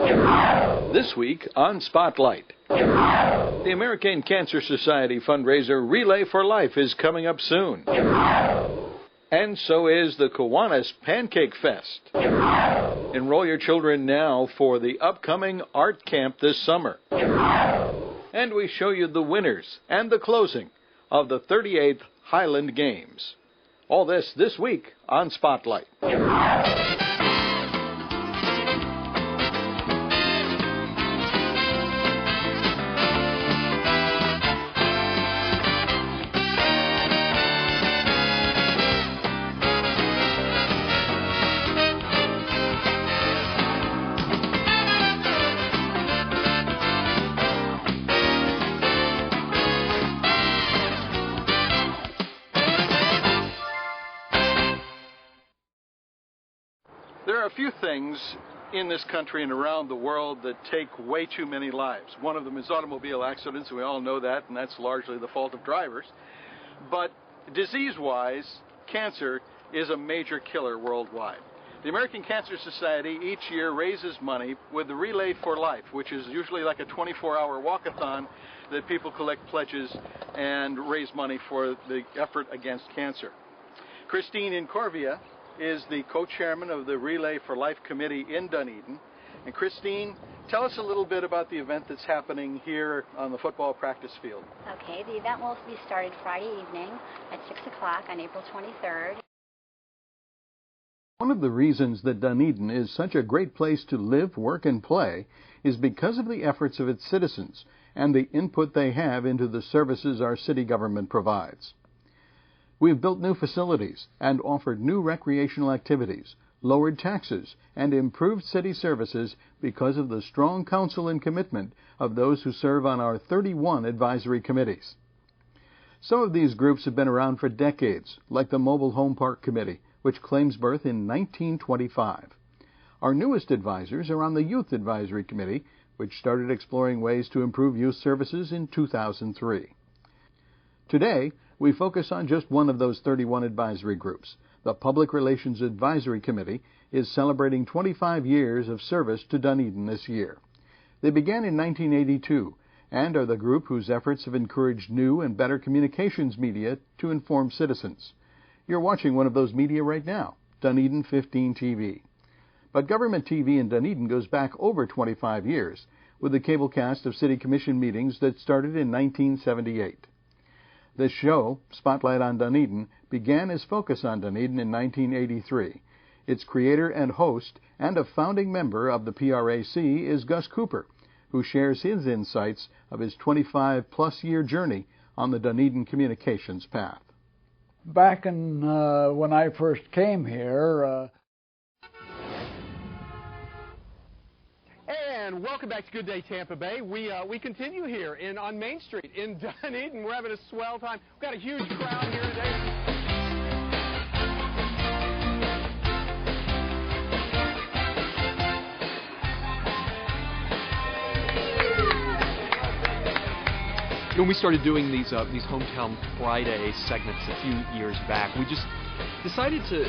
This week on Spotlight, the American Cancer Society fundraiser Relay for Life is coming up soon. And so is the Kiwanis Pancake Fest. Enroll your children now for the upcoming art camp this summer. And we show you the winners and the closing of the 38th Highland Games. All this week on Spotlight. There are a few things in this country and around the world that take way too many lives. One of them is automobile accidents. We all know that, and that's largely the fault of drivers. But disease-wise, cancer is a major killer worldwide. The American Cancer Society each year raises money with the Relay for Life, which is usually like a 24-hour walkathon that people collect pledges and raise money for the effort against cancer. Christine Incorvia is the co-chairman of the Relay for Life Committee in Dunedin. And Christine, tell us a little bit about the event that's happening here on the football practice field. Okay, the event will be started Friday evening at 6 o'clock on April 23rd. One of the reasons that Dunedin is such a great place to live, work, and play is because of the efforts of its citizens and the input they have into the services our city government provides. We've built new facilities and offered new recreational activities, lowered taxes, and improved city services because of the strong counsel and commitment of those who serve on our 31 advisory committees. Some of these groups have been around for decades, like the Mobile Home Park Committee, which claims birth in 1925. Our newest advisors are on the Youth Advisory Committee, which started exploring ways to improve youth services in 2003. Today, we focus on just one of those 31 advisory groups. The Public Relations Advisory Committee is celebrating 25 years of service to Dunedin this year. They began in 1982 and are the group whose efforts have encouraged new and better communications media to inform citizens. You're watching one of those media right now, Dunedin 15 TV. But government TV in Dunedin goes back over 25 years, with a cablecast of City Commission meetings that started in 1978. This show, Spotlight on Dunedin, began as Focus on Dunedin in 1983. Its creator and host and a founding member of the PRAC is Gus Cooper, who shares his insights of his 25-plus-year journey on the Dunedin communications path. Back in when I first came here, And welcome back to Good Day Tampa Bay. We continue here on Main Street in Dunedin. We're having a swell time. We've got a huge crowd here today. When we started doing these Hometown Friday segments a few years back, we just decided to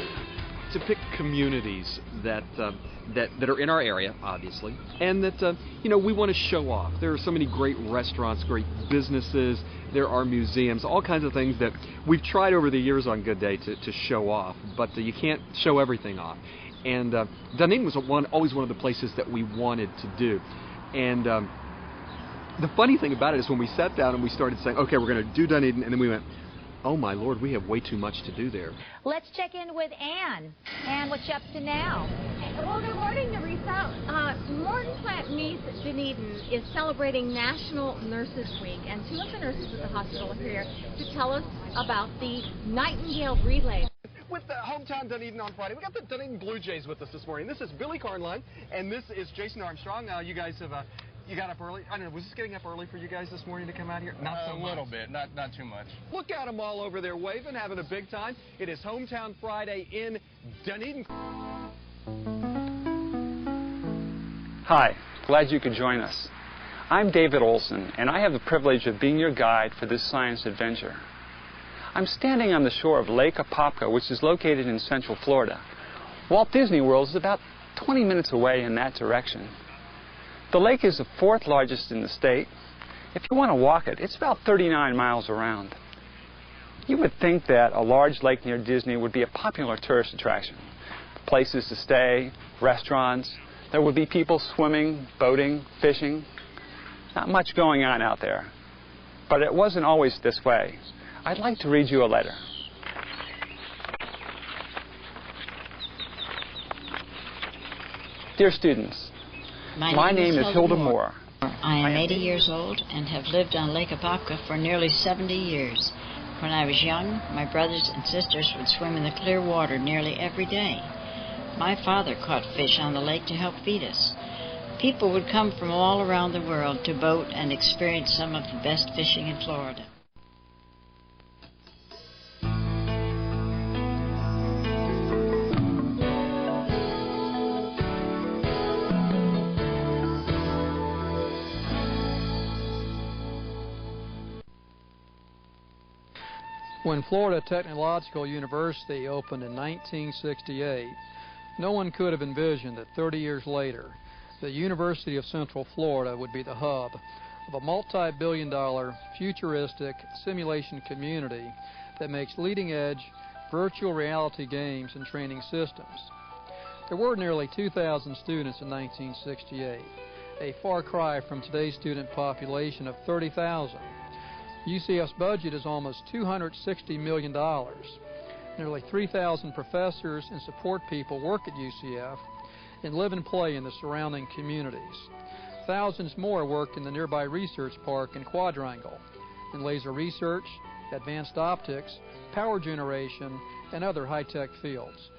pick communities that are in our area, obviously, and that we want to show off. There are so many great restaurants, great businesses. There are museums, all kinds of things that we've tried over the years on Good Day to show off, but you can't show everything off. And Dunedin was always one of the places that we wanted to do. And the funny thing about it is when we sat down and we started saying, okay, we're going to do Dunedin, and then we went, oh my Lord, we have way too much to do there. Let's check in with Ann. Ann, what you up to now? Well, good morning, Teresa. Martin.flv Dunedin is celebrating National Nurses Week, and two of the nurses at the hospital are here to tell us about the Nightingale Relay. With the Hometown Dunedin on Friday, we got the Dunedin Blue Jays with us this morning. This is Billy Carnline, and this is Jason Armstrong. You guys have you got up early. I don't know, was this getting up early for you guys this morning to come out here? Not so much. A little bit, not too much. Look at them all over there waving, having a big time. It is Hometown Friday in Dunedin. Hi, glad you could join us. I'm David Olson, and I have the privilege of being your guide for this science adventure. I'm standing on the shore of Lake Apopka, which is located in Central Florida. Walt Disney World is about 20 minutes away in that direction. The lake is the 4th largest in the state. If you want to walk it, it's about 39 miles around. You would think that a large lake near Disney would be a popular tourist attraction. Places to stay, restaurants. There would be people swimming, boating, fishing. Not much going on out there. But it wasn't always this way. I'd like to read you a letter. Dear students, my name is Hilda Moore. I am 80 years old and have lived on Lake Apopka for nearly 70 years. When I was young, my brothers and sisters would swim in the clear water nearly every day. My father caught fish on the lake to help feed us. People would come from all around the world to boat and experience some of the best fishing in Florida. When Florida Technological University opened in 1968, no one could have envisioned that 30 years later, the University of Central Florida would be the hub of a multi-billion-dollar futuristic simulation community that makes leading-edge virtual reality games and training systems. There were nearly 2,000 students in 1968, a far cry from today's student population of 30,000. UCF's budget is almost $260 million. Nearly 3,000 professors and support people work at UCF and live and play in the surrounding communities. Thousands more work in the nearby research park in Quadrangle, in laser research, advanced optics, power generation, and other high-tech fields.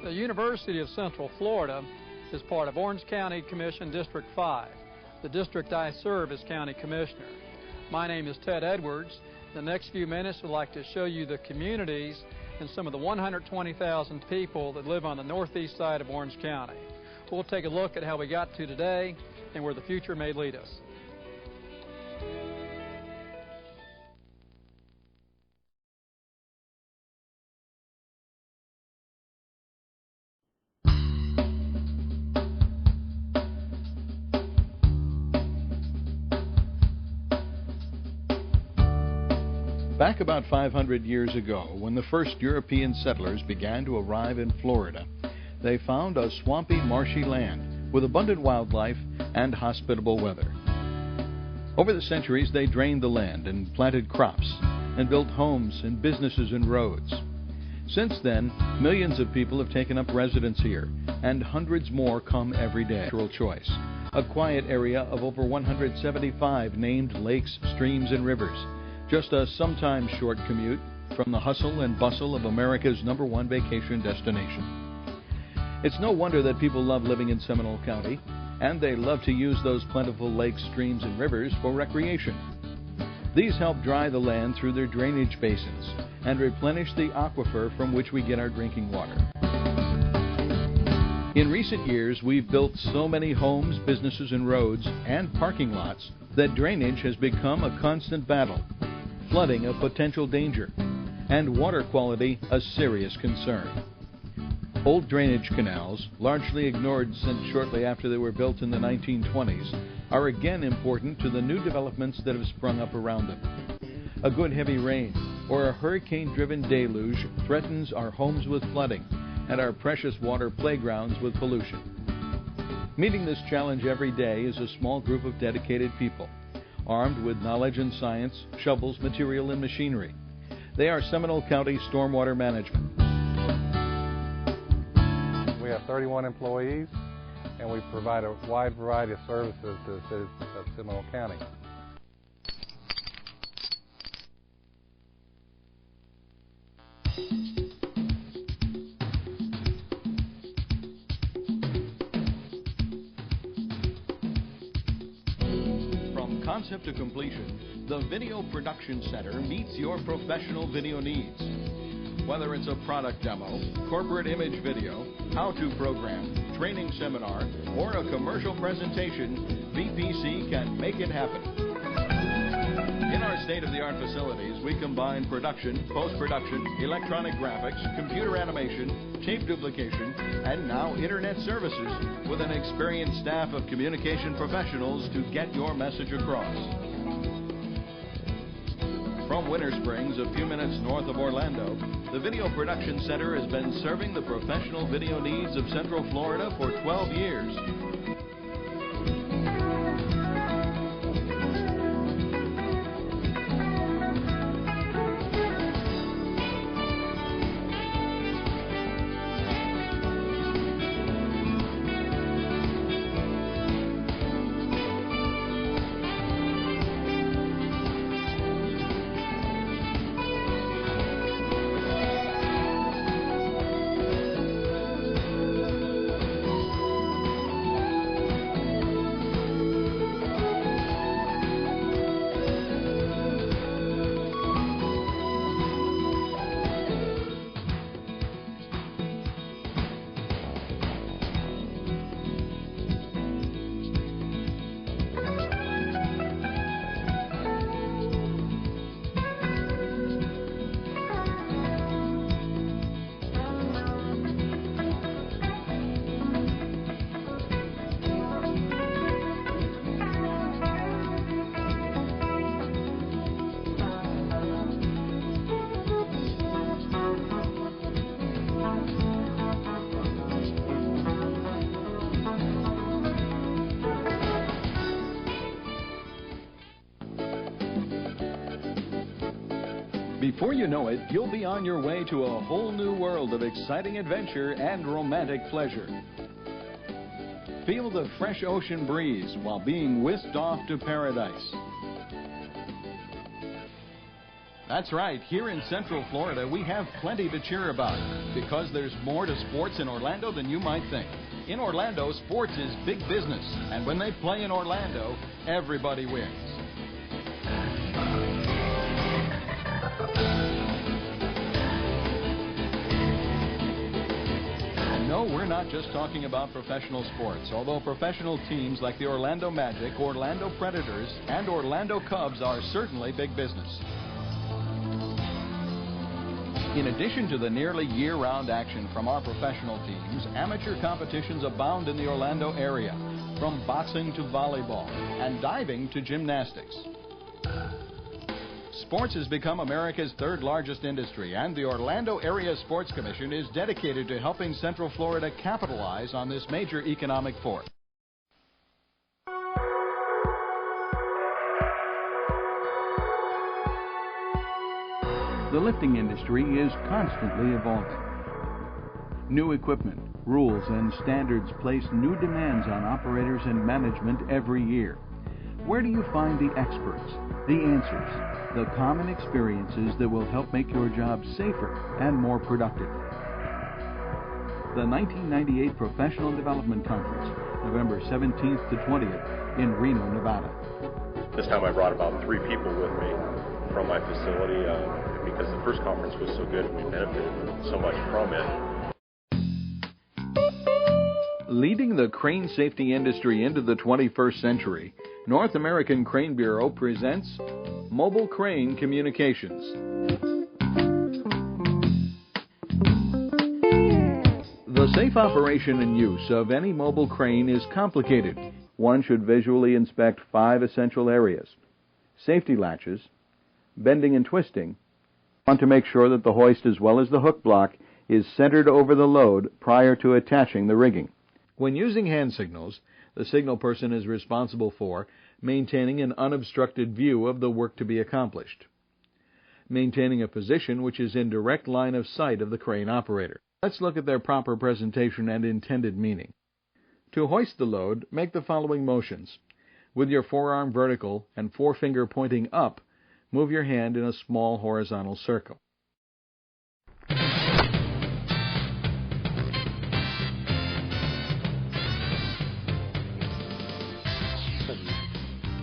The University of Central Florida is part of Orange County Commission District 5, the district I serve as County Commissioner. My name is Ted Edwards. The next few minutes I'd like to show you the communities and some of the 120,000 people that live on the northeast side of Orange County. We'll take a look at how we got to today and where the future may lead us. Back about 500 years ago, when the first European settlers began to arrive in Florida, they found a swampy, marshy land with abundant wildlife and hospitable weather. Over the centuries, they drained the land and planted crops and built homes and businesses and roads. Since then, millions of people have taken up residence here, and hundreds more come every day. Natural choice, a quiet area of over 175 named lakes, streams, and rivers. Just a sometimes short commute from the hustle and bustle of America's #1 vacation destination. It's no wonder that people love living in Seminole County, and they love to use those plentiful lakes, streams, and rivers for recreation. These help dry the land through their drainage basins and replenish the aquifer from which we get our drinking water. In recent years, we've built so many homes, businesses, and roads, and parking lots that drainage has become a constant battle. Flooding a potential danger, and water quality a serious concern. Old drainage canals, largely ignored since shortly after they were built in the 1920s, are again important to the new developments that have sprung up around them. A good heavy rain or a hurricane-driven deluge threatens our homes with flooding and our precious water playgrounds with pollution. Meeting this challenge every day is a small group of dedicated people, armed with knowledge and science, shovels, material, and machinery. They are Seminole County Stormwater Management. We have 31 employees, and we provide a wide variety of services to the citizens of Seminole County. Concept to completion, the Video Production Center meets your professional video needs. Whether it's a product demo, corporate image video, how-to program, training seminar, or a commercial presentation, VPC can make it happen. In our state-of-the-art facilities, we combine production, post-production, electronic graphics, computer animation, tape duplication, and now internet services with an experienced staff of communication professionals to get your message across. From Winter Springs, a few minutes north of Orlando, the Video Production Center has been serving the professional video needs of Central Florida for 12 years. Before you know it, you'll be on your way to a whole new world of exciting adventure and romantic pleasure. Feel the fresh ocean breeze while being whisked off to paradise. That's right, here in Central Florida, we have plenty to cheer about because there's more to sports in Orlando than you might think. In Orlando, sports is big business, and when they play in Orlando, everybody wins. No, we're not just talking about professional sports, although professional teams like the Orlando Magic, Orlando Predators, and Orlando Cubs are certainly big business. In addition to the nearly year-round action from our professional teams, amateur competitions abound in the Orlando area, from boxing to volleyball, and diving to gymnastics. Sports has become America's third largest industry, and the Orlando Area Sports Commission is dedicated to helping Central Florida capitalize on this major economic force. The lifting industry is constantly evolving. New equipment, rules, and standards place new demands on operators and management every year. Where do you find the experts, the answers, the common experiences that will help make your job safer and more productive? The 1998 Professional Development Conference, November 17th to 20th in Reno, Nevada. This time I brought about 3 people with me from my facility because the first conference was so good and we benefited so much from it. Leading the crane safety industry into the 21st century, North American Crane Bureau presents Mobile Crane Communications. The safe operation and use of any mobile crane is complicated. One should visually inspect 5 essential areas: safety latches, bending and twisting. Want to make sure that the hoist as well as the hook block is centered over the load prior to attaching the rigging. When using hand signals, the signal person is responsible for maintaining an unobstructed view of the work to be accomplished, maintaining a position which is in direct line of sight of the crane operator. Let's look at their proper presentation and intended meaning. To hoist the load, make the following motions. With your forearm vertical and forefinger pointing up, move your hand in a small horizontal circle.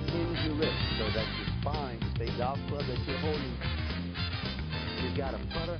Hinge your wrist so that your spine stays out so that you're holding. You got a putter